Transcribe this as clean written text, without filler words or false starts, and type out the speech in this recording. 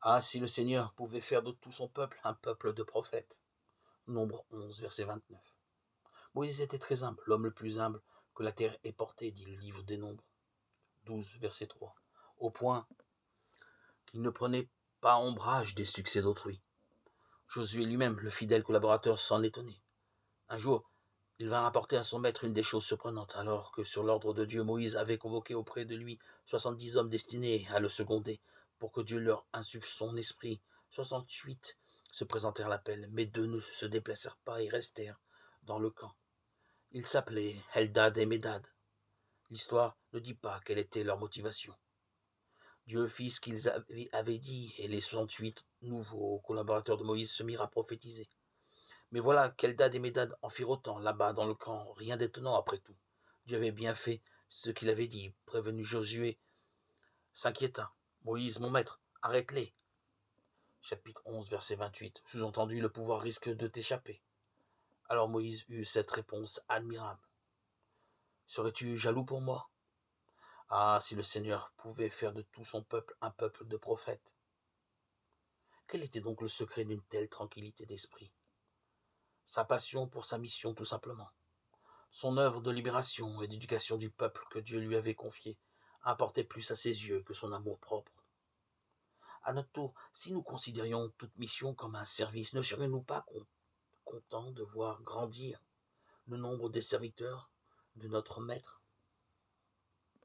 Ah, si le Seigneur pouvait faire de tout son peuple un peuple de prophètes. Nombre 11, verset 29. Moïse était très humble, l'homme le plus humble que la terre ait porté, dit le livre des Nombres 12, verset 3, au point qu'il ne prenait pas ombrage des succès d'autrui. Josué lui-même, le fidèle collaborateur, s'en étonnait. Un jour, il vint rapporter à son maître une des choses surprenantes, alors que sur l'ordre de Dieu, Moïse avait convoqué auprès de lui 70 hommes destinés à le seconder, pour que Dieu leur insuffle son esprit. 68 se présentèrent à l'appel, mais 2 ne se déplacèrent pas et restèrent dans le camp. Ils s'appelaient Eldad et Médad. L'histoire ne dit pas quelle était leur motivation. Dieu fit ce qu'ils avaient dit, et les 68 nouveaux collaborateurs de Moïse se mirent à prophétiser. Mais voilà qu'Eldad et Médad en firent autant, là-bas dans le camp, rien d'étonnant après tout. Dieu avait bien fait ce qu'il avait dit. Prévenu, Josué s'inquiéta. Moïse, mon maître, arrête-les. Chapitre 11, verset 28. Sous-entendu, le pouvoir risque de t'échapper. Alors Moïse eut cette réponse admirable. Serais-tu jaloux pour moi? Ah, si le Seigneur pouvait faire de tout son peuple un peuple de prophètes. Quel était donc le secret d'une telle tranquillité d'esprit? Sa passion pour sa mission, tout simplement. Son œuvre de libération et d'éducation du peuple que Dieu lui avait confié importait plus à ses yeux que son amour propre. À notre tour, si nous considérions toute mission comme un service, ne serions-nous pas contents de voir grandir le nombre des serviteurs de notre Maître?